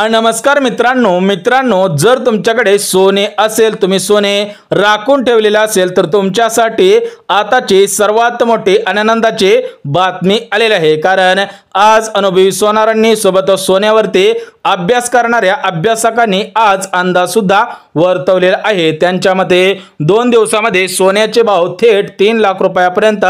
नमस्कार मित्रांनो जर तुमच्याकडे सोने असेल, तुम्ही सोने राखून ठेवलेले असेल तर तुमच्यासाठी आताची सर्वात मोठी आनंदाची बातमी आलेली आहे। कारण आज अनुभवी सोनारांनी सोबत सोन्यावरती अभ्यास करणाऱ्या अभ्यासकांनी आज अंदाज सुद्धा वर्तवलेला आहे। त्यांच्या मते 2 दिवसांमध्ये सोन्याचे भाव थेट 3 लाख रुपयापर्यंत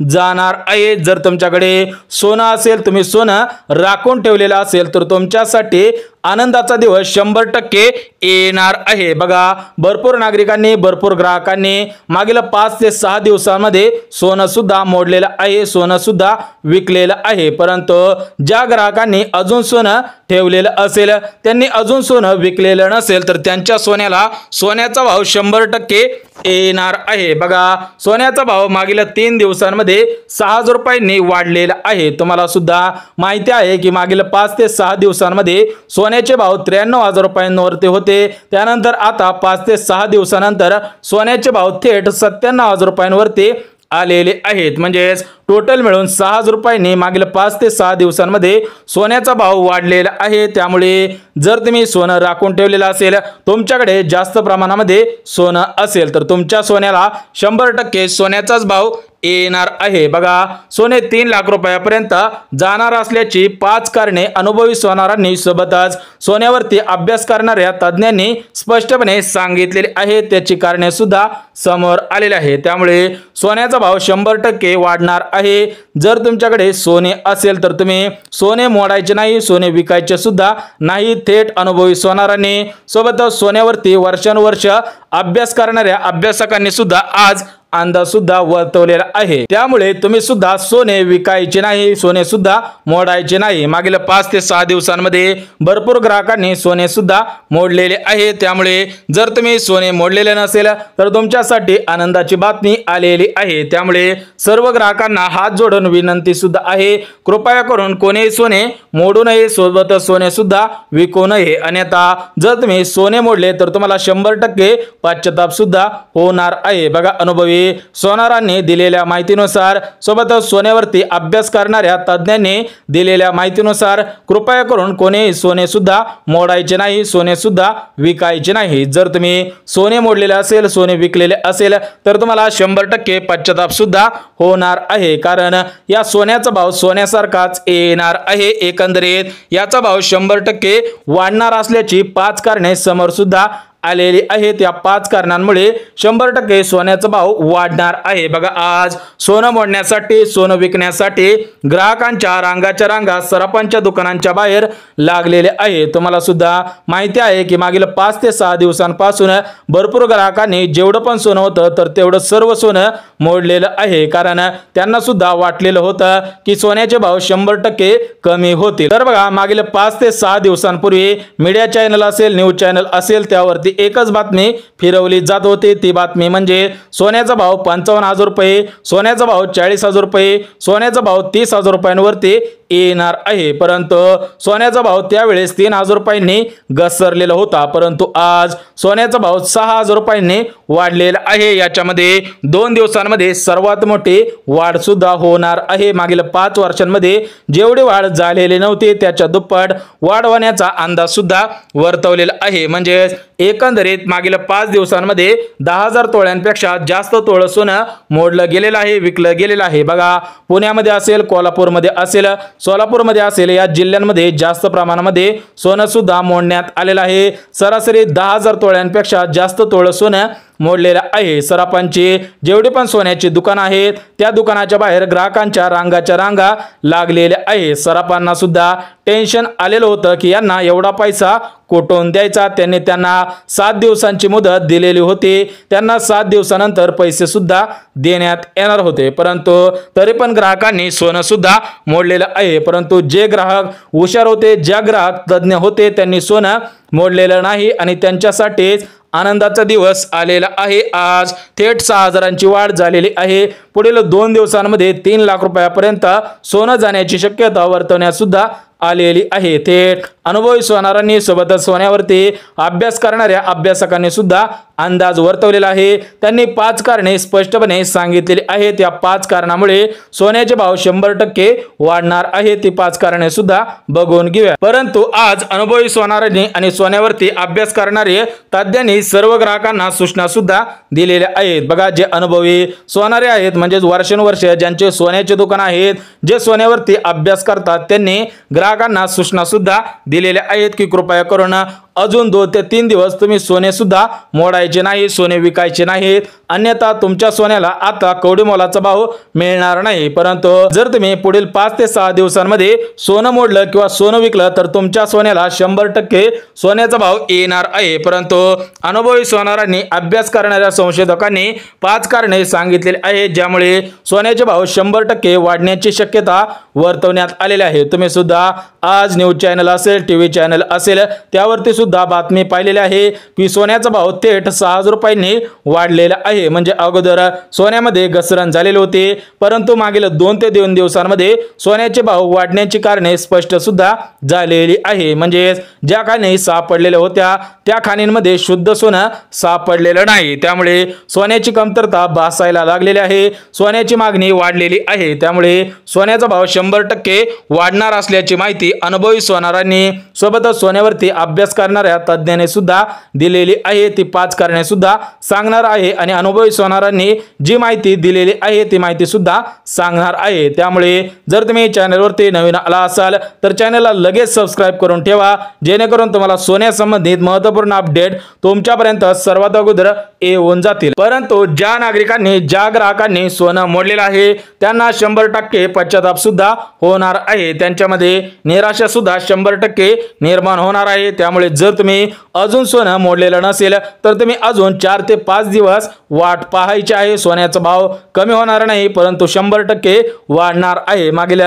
जाणार आहे। जर तुमच्याकडे सोनं असेल, तुम्ही सोनं राखून ठेवलेलं असेल तर तुमच्यासाठी आनंदाचा दिवस 100% येणार आहे। बघा, भरपूर नागरिकांनी, भरपूर ग्राहकांनी मागील 5 ते 6 दिवसांमध्ये सोनं सुद्धा मोडलेलं आहे, सोनं सुद्धा विकलेलं आहे। परंतु ज्या ग्राहकांनी अजून सोनं ठेवलेलं असेल, त्यांनी अजून सोनं विकलेलं नसेल तर त्यांच्या सोन्याचा भाव 100% येणार आहे। बघा, सोन्याचा भाव मागील 3 दिवसांमध्ये 6,000 रुपयांनी वाढलेला आहे। तुम्हाला सुद्धा माहिती आहे की मागील 5 ते 6 दिवसांमध्ये सोन्याचे भाव 93,000 रुपयांवरती होते। त्यानंतर आता 5 ते 6 दिवसानंतर सोन्याचे भाव थेट 97,000 रुपयांवरती आलेले आहेत। म्हणजे टोटल मिळून 6,000 रुपयांनी मागील 5 ते 6 दिवसांमध्ये सोन्याचा भाव वाढलेला आहे। त्यामुळे जर तुम्ही सोनं राखून ठेवलेलं असेल, तुमच्याकडे जास्त प्रमाणामध्ये सोनं असेल तर तुमच्या सोन्याला 100% सोन्याचाच भाव येणार आहे। बघा, सोने 3 लाख रुपयापर्यंत जाणार असल्याची 5 कारणे अनुभवी सोनारांनी सोबतच सोन्यावरती अभ्यास करणाऱ्या तज्ञांनी स्पष्टपणे सांगितलेली आहेत। त्याची कारणे सुद्धा समोर आलेली आहे। त्यामुळे सोन्याचा भाव 100% वाढणार आहे। जर तुमच्याकडे सोने असेल तर तुम्ही सोने मोडायचे नाही, सोने विकायचे सुद्धा नाही। थेट अनुभवी सोनारांनी सोबतच सोन्यावरती वर्षानुवर्ष अभ्यास करणाऱ्या अभ्यासकांनी सुद्धा आज अंदाज सुद्धा वर्तवलेला आहे। त्यामुळे तुम्ही सुद्धा सोने विकायचे नाही, सोने सुद्धा मोडायचे नाही। मागील 5 ते 6 दिवसांमध्ये भरपूर ग्राहकांनी सोने सुद्धा मोडलेले आहे। त्यामुळे जर तुम्ही सोने मोडलेले नसेल तर तुमच्यासाठी आनंदाची बातमी आलेली आहे। त्यामुळे सर्व ग्राहकांना हात जोडून विनंती सुद्धा आहे, कृपया करून कोणी सोने मोडू नये, सोबत सोने सुद्धा विकू नये। अन्यथा जर तुम्ही सोने मोडले तर तुम्हाला 100% पश्चाताप सुद्धा होणार आहे। बघा, अनुभवी सोनारांनी दिलेल्या माहितीनुसार सोबतच सोन्यावरती अभ्यास करणाऱ्या तज्ञांनी दिलेल्या माहितीनुसार कृपया करून कोणी सोने सुद्धा मोडायचे नाही, सोने सुद्धा विकायचे नाही। जर तुम्ही सोने मोडलेले असेल, सोने विकलेले असेल तर तुम्हाला 100% पश्चाताप सुद्धा होणार आहे। कारण या सोन्याचा भाव सोन्यासारखाच येणार आहे। एकंदरीत याचा भाव 100% वाढणार असल्याची 5 कारणे समोर सुद्धा आलेली आहेत। या 5 कारणांमुळे 100% सोन्याचा भाव वाढणार आहे। बघा, आज सोनं मोडण्यासाठी, सोनं विकण्यासाठी ग्राहकांच्या रांगाच्या रांगा सराफांच्या दुकानांच्या बाहेर लागलेले आहे। तुम्हाला सुद्धा माहिती आहे की मागील 5 ते 6 दिवसांपासून भरपूर ग्राहकांनी जेवढं पण सोनं होतं तर तेवढं सर्व सोनं मोडलेलं आहे। कारण त्यांना सुद्धा वाटलेलं होतं की सोन्याचे भाव 100% कमी होतील। तर बघा, मागील 5 ते 6 दिवसांपूर्वी मीडिया चॅनल असेल, न्यूज चॅनल असेल, त्यावरती एकच बातमी फिरवली जात होती। ती बातमी म्हणजे सोन्याचा भाव 55,000 रुपये, सोन्याचा भाव 40,000 रुपये, सोन्याचा भाव 30,000 रुपयांवरती येणार आहे। परंतु सोन्याचा भाव त्यावेळेस 3,000 रुपयांनी घसरलेला होता। परंतु आज सोन्याचा भाव 6,000 रुपयांनी वाढलेला आहे। याच्यामध्ये 2 दिवसांमध्ये सर्वात मोठी वाढ सुद्धा होणार आहे। मागील 5 वर्षांमध्ये जेवढी वाढ झालेली नव्हती त्याच्या दुप्पट वाढ होण्याचा अंदाज सुद्धा वर्तवलेला आहे। म्हणजे एकंदरीत मागील 5 दिवसांमध्ये 10,000 तोळ्यांपेक्षा जास्त तोळ सोनं मोडलं गेलेलं आहे, विकलं गेलेलं आहे। बघा, पुण्यामध्ये असेल, कोल्हापूरमध्ये असेल, सोलापूरमध्ये असेल, या जिल्ह्यांमध्ये जास्त प्रमाणामध्ये सोनं सुद्धा मोडण्यात आलेलं आहे। सरासरी 10,000 तोळ्यांपेक्षा जास्त तोळ सोनं मोडलेला आहे। सराफांची जेवढी पण सोन्याची दुकान आहेत त्या दुकानाच्या बाहेर ग्राहकांच्या रांगाच्या रांगा लागलेल्या आहे। सराफांना सुद्धा टेन्शन आलेलं होतं की यांना एवढा पैसा कुठून द्यायचा। त्यांना 7 दिवसांची मुदत दिलेली होती, त्यांना 7 दिवसानंतर पैसे सुद्धा देण्यात येणार होते। परंतु तरी पण ग्राहकांनी सोनं सुद्धा मोडलेलं आहे। परंतु जे ग्राहक हुशार होते, ज्या ग्राहक तज्ञ होते, त्यांनी सोनं मोडलेलं नाही आणि त्यांच्यासाठीच आनंदाचा दिवस आलेला आहे। आज थेट 6,000ची वाढ झालेली आहे। पुढील 2 दिवसांमध्ये 3 लाख रुपयापर्यंत सोनं जाण्याची शक्यता वर्तवण्यात सुद्धा आलेली आहे। थेट अनुभवी सोनारांनी सोबतच सोन्यावरती अभ्यास करणाऱ्या अभ्यासकांनी सुद्धा अंदाज वर्तवलेला आहे। त्यांनी 5 कारणे स्पष्टपणे सांगितलेली आहेत। या 5 कारणामुळे सोन्याचे भाव 100% वाढणार आहे। ती 5 कारणे सुद्धा बघून घेऊया। परंतु आज अनुभवी सोनारांनी आणि सोन्यावरती अभ्यास करणारे तज्ञांनी सर्व ग्राहकांना सूचना सुद्धा दिलेल्या आहेत। बघा, जे अनुभवी सोनारे आहेत म्हणजे वर्षानुवर्ष ज्यांचे सोन्याचे दुकान आहेत, जे सोन्यावरती अभ्यास करतात, त्यांनी ग्राहकांना सूचना सुद्धा दिलेल्या आहेत की कृपया करून अजून 2 ते 3 दिवस तुम्ही सोने सुद्धा मोडायचे नाही, सोने विकायचे नाहीत, अन्यथा तुमच्या सोन्याला आता कवडी मोलाचा भाव मिळणार नाही। परंतु जर तुम्ही पुढील 5 ते 6 दिवसांमध्ये सोनं मोडलं किंवा सोनं विकलं तर तुमच्या सोन्याला 100% सोन्याचा भाव येणार आहे। परंतु अनुभवी सोनारांनी अभ्यास करणाऱ्या संशोधकांनी 5 कारणे सांगितलेली आहेत, ज्यामुळे सोन्याचे भाव 100% वाढण्याची शक्यता वर्तवण्यात आलेली आहे। तुम्ही सुद्धा आज न्यूज चॅनल असेल, टीव्ही चॅनल असेल, त्यावरती सुद्धा बातमी पाहिलेली आहे की सोन्याचा भाव थेट 6000 रुपयांनी वाढलेला आहे। म्हणजे अगोदर सोन्यामध्ये घसरण झालेली होती, परंतु मागील 2 ते 3 दिवसांमध्ये सोन्याचे भाव वाढण्याची कारणे स्पष्ट सुद्धा झालेली आहे। म्हणजे ज्या खाणी सापडलेल्या होत्या त्या खाणींमध्ये शुद्ध सोनं सापडलेलं नाही, त्यामुळे सोन्याची कमतरता भासायला लागलेली आहे, सोन्याची मागणी वाढलेली आहे, त्यामुळे सोन्याचा भाव 100% वाढणार असल्याची माहिती अनुभवी सोनारांनी सोबतच सोन्यावरती अभ्यास करणाऱ्या तज्ञांनी सुद्धा दिलेली आहे। ती 5 कारणे सुद्धा सांगणार आहे आणि अनुभवी सोनारांनी जी माहिती दिलेली आहे ती माहिती सुद्धा सांगणार आहे। त्यामुळे जर तुम्ही चॅनलवरती नवीन आला असाल तर चॅनलला लगेच सबस्क्राइब करून ठेवा, जेणेकरून तुम्हाला सोन्यासंबंधित महत्त्वपूर्ण अपडेट तुमच्यापर्यंत सर्वात अगोदर येऊन जातील। परंतु ज्या नागरिकांनी, ज्या ग्राहकांनी सोनं मोडलेलं आहे त्यांना 100% पश्चाताप सुद्धा होणार आहे, त्यांच्यामध्ये निराशा सुद्धा 100% निर्माण होणार आहे। त्यामुळे जर तुम्ही अजून सोनं मोडलेलं नसेल तर तुम्ही अजून 4 ते 5 दिवस वाट पाहायची आहे। सोन्याचा भाव कमी होणार नाही, परंतु 100% वाढणार आहे। मागील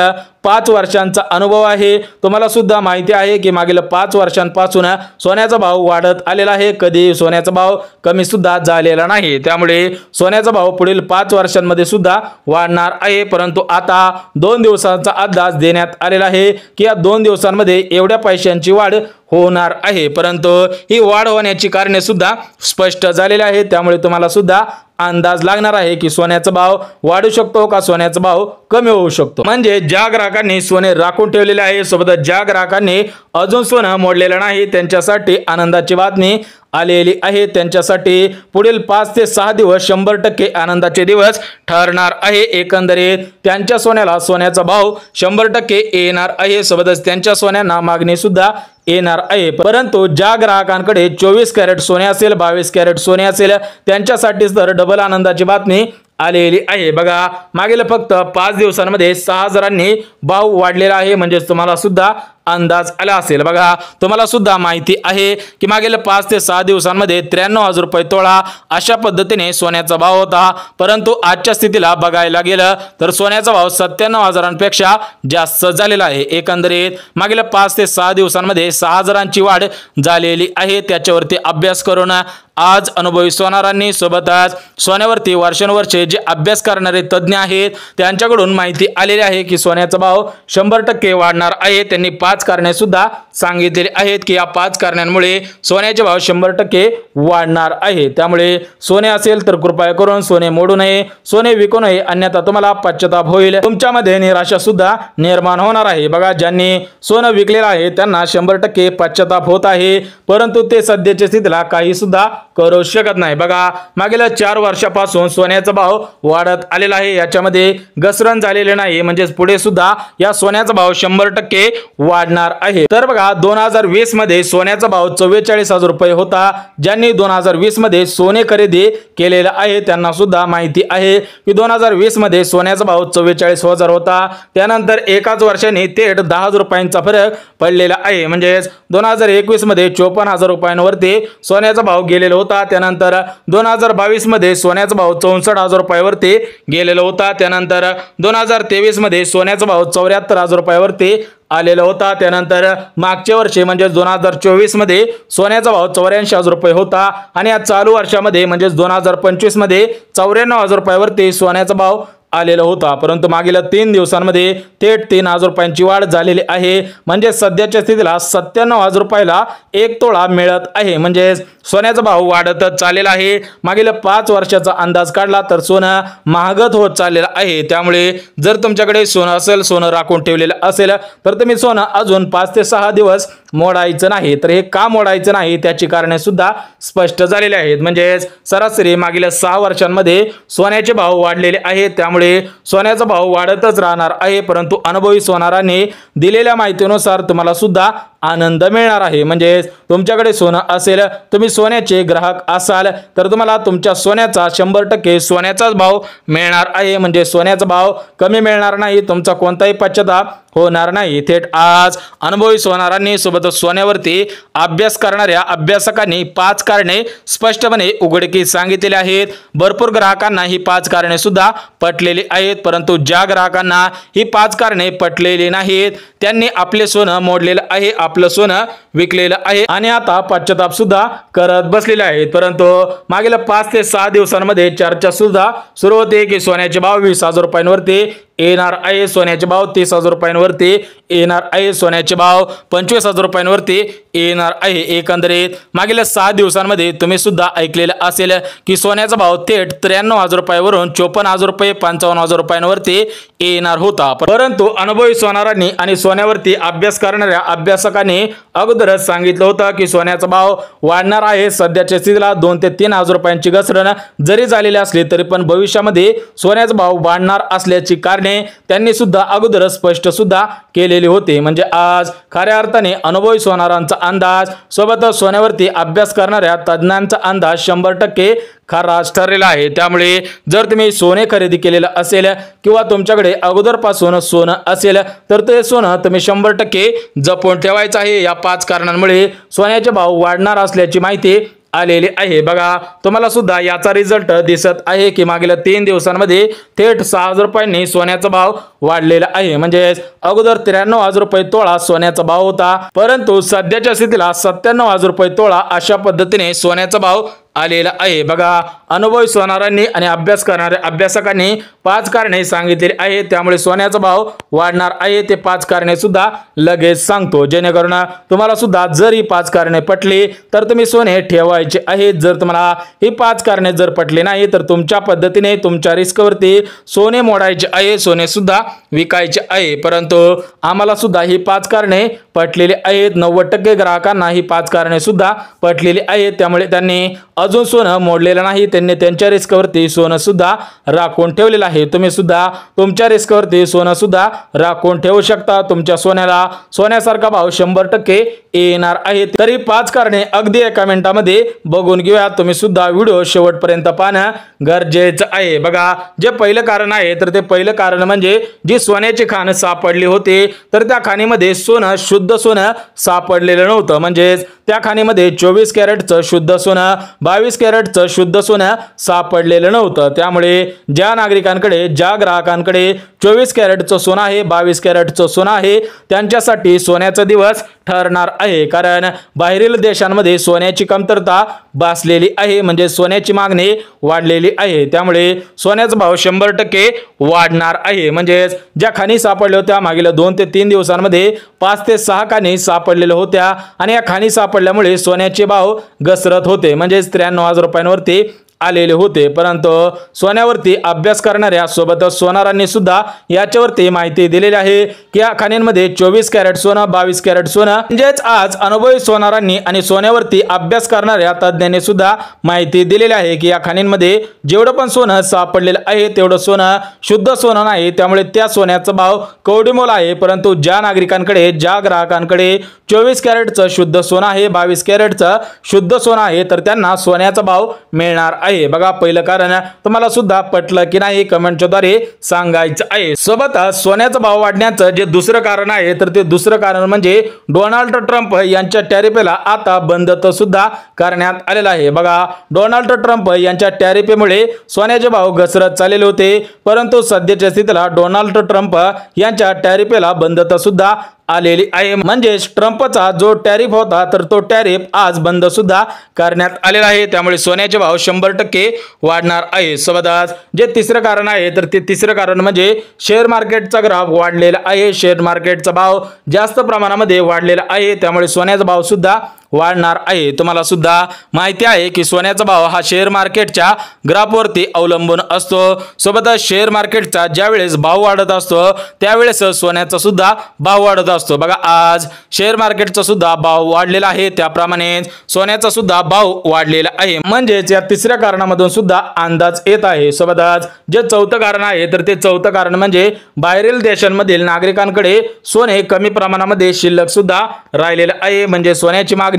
5 वर्षांचा अनुभव आहे, तुम्हाला सुद्धा माहिती आहे की मागील 5 वर्षांपासून सोन्याचा भाव वाढत आलेला आहे, कधी सोन्याचा भाव कमी सुद्धा झालेला नाही। त्यामुळे सोन्याचा भाव पुढील 5 वर्षांमध्ये सुद्धा वाढणार आहे। परंतु आता 2 दिवसांचा अंदाज देण्यात आलेला आहे की या 2 दिवसांमध्ये एवढ्या पैशांची वाढ होणार आहे, परंतु ही वाढ होण्याची कारणे सुद्धा स्पष्ट झालेली आहेत। त्यामुळे तुम्हाला सुद्धा अंदाज लागणार आहे की सोन्याचा भाव वाढू शकतो का सोन्याचा भाव कमी होऊ शकतो। म्हणजे ज्या ग्राहकांनी सोने राखून ठेवलेले आहे, सोबत ज्या ग्राहकांनी अजून सोनं मोडलेलं नाही, त्यांच्यासाठी आनंदाची बातमी आलेली आहे। त्यांच्यासाठी पुढील 5 ते 6 दिवस 100% आनंदाचे दिवस ठरणार आहे। एकंदरीत त्यांच्या सोन्याला सोन्याचा भाव 100% येणार आहे, सोबतच त्यांच्या सोन्यांना मागणी सुद्धा येणार आहे। परंतु ज्या ग्राहकांकडे 24 कॅरेट सोने असेल, 22 कॅरेट सोने असेल, त्यांच्यासाठी तर डबल आनंदाची बातमी आलेली आहे। बघा, मागील फक्त 5 दिवसांमध्ये 6000 भाव वाढलेला आहे, म्हणजे तुम्हाला सुद्धा अंदाज आला असेल। बघा, तुम्हाला सुद्धा माहिती आहे की मागील 5 ते 6 दिवसांमध्ये 93,000 रुपये तोळा अशा पद्धतीने सोन्याचा भाव होता, परंतु आजच्या स्थितीला बघायला गेलं तर सोन्याचा भाव 97,000पेक्षा जास्त झालेला आहे। एकंदरीत मागील 5 ते 6 दिवसांमध्ये 6000ची वाढ झालेली आहे। त्याच्यावरती अभ्यास करून आज अनुभवी सोनारांनी सोबतच सोन्यावरती वर्षानुवर्षे जे अभ्यास करणारे तज्ञ आहेत त्यांच्याकडून माहिती आलेली आहे की सोन्याचा भाव 100% वाढणार आहे। त्यांनी 5 कारणे सुद्धा सांगितलेली आहेत की या 5 कारणांमुळे सोन्याचे भाव 100% वाढणार आहे। त्यामुळे सोने असेल तर कृपया करून सोने मोडू नये, सोने विकू नये, अन्यथा तुम्हाला पश्चाताप होईल, तुमच्यामध्ये निराशा सुद्धा निर्माण होणार आहे। बघा, ज्यांनी सोनं विकलेलं आहे त्यांना 100% पश्चाताप होत आहे, परंतु ते सध्याच्या स्थितीला काही सुद्धा करू शकत नाही। बघा, मागील 4 वर्षापासून सोन्याचा भाव वाढत आलेला आहे, याच्यामध्ये घसरण झालेले नाही, म्हणजे पुढे सुद्धा या सोन्याचा भाव 100% वाढणार आहे। तर बघा, 2020 मध्ये सोन्याचा भाव 44,000 रुपये होता। ज्यांनी 2020 मध्ये सोने खरेदी केलेला आहे त्यांना सुद्धा माहिती आहे की 2020 मध्ये सोन्याचा भाव 44,000 होता। त्यानंतर एकाच वर्षाने थेट 10,000 रुपयांचा फरक पडलेला आहे, म्हणजे 2021 मध्ये 54,000 रुपयांवरती सोन्याचा भाव गेलेला होता। त्यानंतर 2022 मध्ये सोन्याचा भाव 64,000 रुपयावरती गेलेला होता। त्यानंतर 2023 मध्ये सोन्याचा भाव 74,000 रुपयावरती आलेला होता। त्यानंतर मागच्या वर्षी म्हणजे 2024 मध्ये सोन्याचा भाव 84,000 रुपये होता आणि या चालू वर्षामध्ये म्हणजे 2025 मध्ये 94,000 रुपयावरती सोन्याचा भाव आलेला होता, परंतु मागील 3 दिवसांमध्ये थेट 3,000 रुपयांची वाढ झालेली आहे. म्हणजे सध्याच्या स्थितीला 97,000 रुपयाला 1 तोळा मिळत आहे. म्हणजे सोन्याचा भाव वाढतच चाललेला आहे. मागील 5 वर्षाचा अंदाज काढला तर सोनं महागत होत चाललेलं आहे. त्यामुळे जर तुमच्याकडे सोनं असेल, सोनं राखून ठेवलेलं असेल, तर तुम्ही सोनं अजून 5 ते 6 दिवस मोडायचं नाही. तर हे का मोडायचं नाही त्याची कारणे सुद्धा स्पष्ट झालेली आहेत. म्हणजे सरासरी मागील 6 वर्षांमध्ये सोन्याचे भाव वाढलेले आहेत. त्यामुळे सोन्याचा भाव वाढतच राहणार आहे. परंतु अनुभवी सोनारांनी दिलेल्या माहितीनुसार तुम्हाला सुद्धा आनंद मिळणार आहे. म्हणजे तुमच्याकडे सोनं असेल, तुम्ही सोन्याचे ग्राहक असाल, तर तुम्हाला तुमच्या सोन्याचा 100% सोन्याचाच भाव मिळणार आहे. म्हणजे सोन्याचा भाव कमी मिळणार नाही, तुमचा कोणताही पश्चाताप होणार नाही. थेट आज अनुभवी सोनारांनी सोबतच सोन्यावरती अभ्यास करणाऱ्या अभ्यासकांनी 5 कारणे स्पष्टपणे उघडकीस सांगितलेली आहेत. भरपूर ग्राहकांना ही 5 कारणे सुद्धा पटलेली आहेत, परंतु ज्या ग्राहकांना ही 5 कारणे पटलेली नाहीत त्यांनी आपले सोनं मोडलेलं आहे, आपलं सोनं विकलेलं आहे आणि आता पश्चाताप सुद्धा करत बसलेले आहेत. परंतु मागील 5 ते 6 दिवसांमध्ये चर्चा सुद्धा सुरू होते की सोन्याचे भाव 20,000 रुपयांवरती येणार आहे, सोन्याचे भाव 30,000 रुपयांवरती येणार आहे, सोन्याचे भाव 25,000 रुपयांवरती येणार आहे. एकंदरीत मागील 6 दिवसांमध्ये तुम्ही सुद्धा ऐकलेलं असेल की सोन्याचा भाव थेट 93,000 रुपयावरून 54,000 रुपये 55,000 रुपयांवरती येणार होता. परंतु अनुभवी सोनारांनी आणि सोन्यावरती अभ्यास करणाऱ्या अभ्यासकांनी अगोदरच सांगितलं होतं की सोन्याचा भाव वाढणार आहे. सध्याच्या स्थितीला 2,000 ते 3,000 रुपयांची घसरण जरी झालेली असली तरी पण भविष्यामध्ये सोन्याचा भाव वाढणार असल्याची कारणे त्यांनी सुद्धा अगोदर स्पष्ट सुद्धा केलेले होते. म्हणजे आज खऱ्या अर्थाने अनुभवी सोनारांचा अंदाज सोबतच सोन्यावरती अभ्यास करणाऱ्या तज्ञांचा अंदाज 100% खराच ठरलेला आहे. त्यामुळे जर तुम्ही सोने खरेदी केलेलं असेल किंवा तुमच्याकडे अगोदरपासून सोनं असेल तर ते सोनं तुम्ही 100% जपून ठेवायचं आहे. या 5 कारणांमुळे सोन्याचे भाव वाढणार असल्याची माहिती आलेली आहे. बघा तुम्हाला सुद्धा याचा रिझल्ट दिसत आहे की मागील 3 दिवसांमध्ये थेट 6,000 रुपयांनी सोन्याचा भाव वाढलेला आहे. म्हणजे अगोदर 93,000 रुपये तोळा सोन्याचा भाव होता, परंतु सध्याच्या स्थितीला 97,000 रुपये तोळा अशा पद्धतीने सोन्याचा भाव आलेला आहे. बघा अनुभवी सोनारांनी आणि अभ्यास करणाऱ्या अभ्यासकांनी 5 कारणे सांगितलेली आहेत. त्यामुळे सोन्याचा भाव वाढणार आहे. ते 5 कारणे सुद्धा लगेच सांगतो, जेणेकरून तुम्हाला सुद्धा जर ही 5 कारणे पटली तर तुम्ही सोने ठेवायचे आहेत. जर तुम्हाला ही 5 कारणे जर पटली नाही तर तुमच्या पद्धतीने तुमच्या रिस्कवरती सोने मोडायचे आहे, सोने सुद्धा विकायचे आहे. परंतु आम्हाला सुद्धा ही 5 कारणे पटलेली आहेत. 90% ग्राहकांना ही 5 कारणे सुद्धा पटलेली आहेत. त्यामुळे त्यांनी अजून सोनं मोडलेलं नाही, त्यांनी त्यांच्या रिस्कवरती सोनं सुद्धा राखून ठेवलेलं आहे. तुम्ही सुद्धा तुमच्या रिस्कवरती सोनं सुद्धा राखून ठेवू शकता. तुमच्या सोन्याला सोन्यासारखा भाव 100% येणार आहे. तरी 5 कारणे अगदी एका मिनिटामध्ये बघून घेऊया. तुम्ही सुद्धा व्हिडिओ शेवटपर्यंत पाहणं गरजेचं आहे. बघा जे पहिलं कारण आहे तर ते पहिलं कारण म्हणजे जी सोन्याची खाण सापडली होती तर त्या खाणीमध्ये सोनं शुद्ध सोनं सापडलेलं नव्हतं. म्हणजे त्या खाणीमध्ये 24 कॅरेटचं शुद्ध सोनं 22 कॅरेटचं शुद्ध सोनं सापडलेलं नव्हतं. त्यामुळे ज्या नागरिकांकडे ज्या ग्राहकांकडे 24 कॅरेटचं सोनं आहे 22 कॅरेटचं सोनं आहे त्यांच्यासाठी सोन्याचा दिवस ठरणार आहे. कारण बाहेरील देशांमध्ये सोन्याची कमतरता भासलेली आहे, म्हणजे सोन्याची मागणी वाढलेली आहे. त्यामुळे सोन्याचा भाव 100% वाढणार आहे. म्हणजे ज्या खाणी सापडल्या होत्या मागील 2 ते 3 दिवसांमध्ये 5 ते 6 खाणी सोपडलेल्या होत्या आणि या खाणी सापडल्यामुळे सोन्याचे भाव घसरत होते. म्हणजे 93,000 रुपयांवरती आलेले होते. परंतु सोन्यावरती अभ्यास करणाऱ्या सोबतच सोनारांनी सुद्धा याच्यावरती माहिती दिलेली आहे की या खाणींमध्ये 24 कॅरेट सोनं 22 कॅरेट सोनं म्हणजेच आज अनुभवी सोनारांनी आणि सोन्यावरती अभ्यास करणाऱ्या तज्ञांनी सुद्धा माहिती दिलेली आहे की या खाणींमध्ये जेवढं पण सोनं सापडलेलं आहे तेवढं सोनं शुद्ध सोनं नाही. त्यामुळे त्या सोन्याचा भाव कवडीमोल आहे. परंतु ज्या नागरिकांकडे ज्या ग्राहकांकडे 24 कॅरेटचं शुद्ध सोनं आहे 22 कॅरेटचं शुद्ध सोनं आहे तर त्यांना सोन्याचा भाव मिळणार आहे. बघा पहिलं कारण तुम्हाला सुद्धा पटलं की नाही कमेंटच्या द्वारे सांगायचं आहे. सोबतच सोन्याचा भाव वाढण्याचं जे दुसरं कारण आहे तर ते दुसरं कारण म्हणजे डोनाल्ड ट्रम्प यांच्या टॅरिफला आता बंद सुद्धा करण्यात आलेला आहे. बघा डोनाल्ड ट्रम्प यांच्या टॅरिफमुळे सोन्याचे भाव घसरत चाललेले होते, परंतु सध्याच्या स्थितीला डोनाल्ड ट्रम्प यांच्या टॅरिफला बंद सुद्धा आलेली आहे। म्हणजेच ट्रम्पचा जो टॅरिफ होता तर तो टॅरिफ आज बंद सुद्धा करण्यात आलेला आहे। त्यामुळे सोन्याचे भाव 100% वाढणार आहे। सोबतच जे तिसरं कारण आहे तर ते तिसरं कारण म्हणजे शेअर मार्केटचा ग्राफ वाढलेला आहे। शेअर मार्केटचा भाव जास्त प्रमाणामध्ये वाढलेला आहे, त्यामुळे सोन्याचा भाव सुद्धा वाढणार आहे। तुम्हाला सुद्धा माहिती आहे की सोन्याचा भाव हा शेअर मार्केटच्या ग्राफवरती अवलंबून असतो। सोबतच शेअर मार्केटचा ज्यावेळेस भाव वाढत असतो त्यावेळेस सोन्याचा सुद्धा भाव वाढत असतो। बघा आज शेअर मार्केटचा सुद्धा भाव वाढलेला आहे, त्याप्रमाणे सोन्याचा सुद्धा भाव वाढलेला आहे। म्हणजेच या तिसऱ्या कारणामधून सुद्धा अंदाज येत आहे। सोबतच जे चौथं कारण आहे तर ते चौथं कारण म्हणजे बाहेरील देशांमधील नागरिकांकडे सोने कमी प्रमाणामध्ये शिल्लक सुद्धा राहिलेलं आहे, म्हणजे सोन्याची मागणी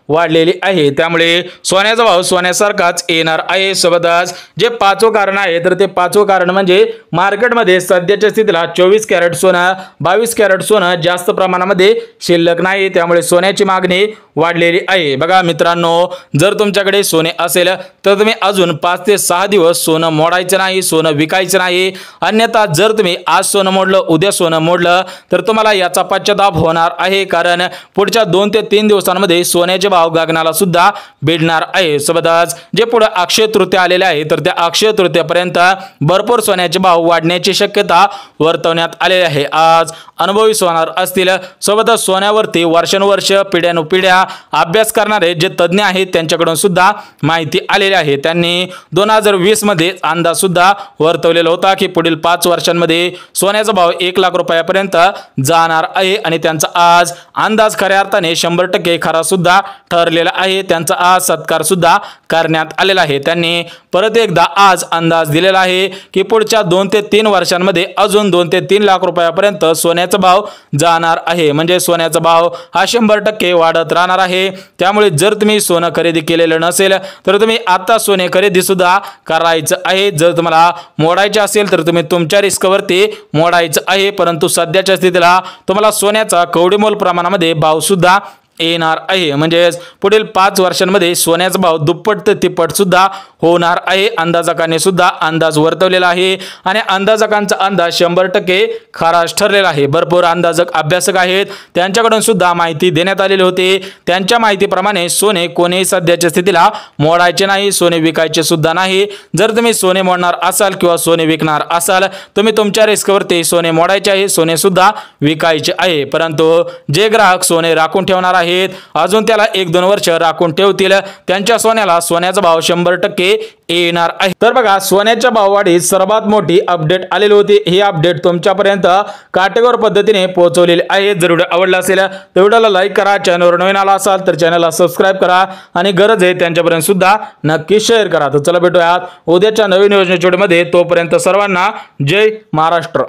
वाढलेली आहे, त्यामुळे सोन्याचा भाव सोन्यासारखाच येणार आहे। सोबतच जे पाचवं कारण आहे तर ते पाचवं कारण म्हणजे मार्केटमध्ये सध्याच्या स्थितीला 24 कॅरेट सोनं 22 कॅरेट सोनं जास्त प्रमाणामध्ये शिल्लक नाही, त्यामुळे सोन्याची मागणी वाढलेली आहे। बघा मित्रांनो, जर तुमच्याकडे सोने असेल तर तुम्ही अजून 5 ते 6 दिवस सोनं मोडायचं नाही, सोनं विकायचं नाही। अन्यथा जर तुम्ही आज सोनं मोडलं उद्या सोनं मोडलं तर तुम्हाला याचा पश्चाताप होणार आहे, कारण पुढच्या 2 ते 3 दिवसांमध्ये सोन्याचे भाव गगनाला सुद्धा भिडणार आहे। सोबतच जे पुढे अक्षय तृतीया आलेले आहे तर त्या अक्षय तृतीयेपर्यंत भरपूर सोन्याचे भाव वाढण्याची शक्यता वर्तवण्यात आलेली आहे। आज अनुभवी सोनार असतील, सोबतच सोन्यावरती वर्षानुवर्ष पिढ्यानुपिढ्या अभ्यास करणारे जे तज्ञ आहेत त्यांच्याकडून सुद्धा माहिती आलेली आहे। त्यांनी 2020 मध्ये अंदाज सुद्धा वर्तवलेला होता की पुढील 5 वर्षांमध्ये सोन्याचा भाव 1 लाख रुपयापर्यंत जाणार आहे, आणि त्यांचा आज अंदाज खऱ्या अर्थाने 100% खरा सुद्धा ठरलेला आहे। त्यांचा आज सत्कार सुद्धा करण्यात आलेला आहे। त्यांनी परत एकदा आज अंदाज दिलेला आहे की पुढच्या 2 ते 3 वर्षांमध्ये अजून 2 ते 3 लाख रुपयापर्यंत सोन्याचा भाव जाणार आहे, म्हणजे सोन्याचा भाव हा 100% वाढत राहणार आहे। त्यामुळे जर तुम्ही सोनं खरेदी केलेलं नसेल तर तुम्ही आता सोने खरेदी सुद्धा करायचं आहे। जर तुम्हाला मोडायचे असेल तर तुम्ही तुमच्या रिस्कवरती मोडायचं आहे, परंतु सध्याच्या स्थितीला तुम्हाला सोन्याचा कवडीमोल प्रमाणामध्ये भाव सुद्धा येणार आहे, म्हणजे पुढील 5 वर्षांमध्ये सोन्याचा भाव दुप्पट ते तिप्पट सुद्धा होणार आहे। अंदाजकाने सुद्धा अंदाज वर्तवलेला आहे, आणि अंदाजकांचा अंदाज 100% खराच ठरलेला आहे। भरपूर अंदाजक अभ्यासक आहेत, त्यांच्याकडून सुद्धा माहिती देण्यात आलेली होती। त्यांच्या माहितीप्रमाणे सोने कोणीही सध्याच्या स्थितीला मोडायचे नाही, सोने विकायचे सुद्धा नाही। जर तुम्ही सोने मोडणार असाल किंवा सोने विकणार असाल तुम्ही तुमच्या रिस्कवरती सोने मोडायचे आहे, सोने सुद्धा विकायचे आहे। परंतु जे ग्राहक सोने राखून ठेवणार आहेत अजून त्याला 1-2 वर्ष राखून ठेवतील त्यांच्या सोन्याला सोन्याचा भाव 100% येणार आहे। तर बघा, सोन्याच्या भाववाढीत सर्वात मोठी अपडेट आलेली होती। ही अपडेट तुमच्यापर्यंत काटेकोर पद्धतीने पोहोचवलेली आहे। जर व्हिडिओ आवडला असेल तर व्हिडिओला लाईक करा, चॅनलवर नवीन आला असाल तर चॅनलला सबस्क्राइब करा, आणि गरज आहे त्यांच्यापर्यंत सुद्धा नक्की शेअर करा। तर चला भेटूयात उद्याच्या नवीन योजनेच्या व्हिडिओमध्ये, तोपर्यंत सर्वांना जय महाराष्ट्र।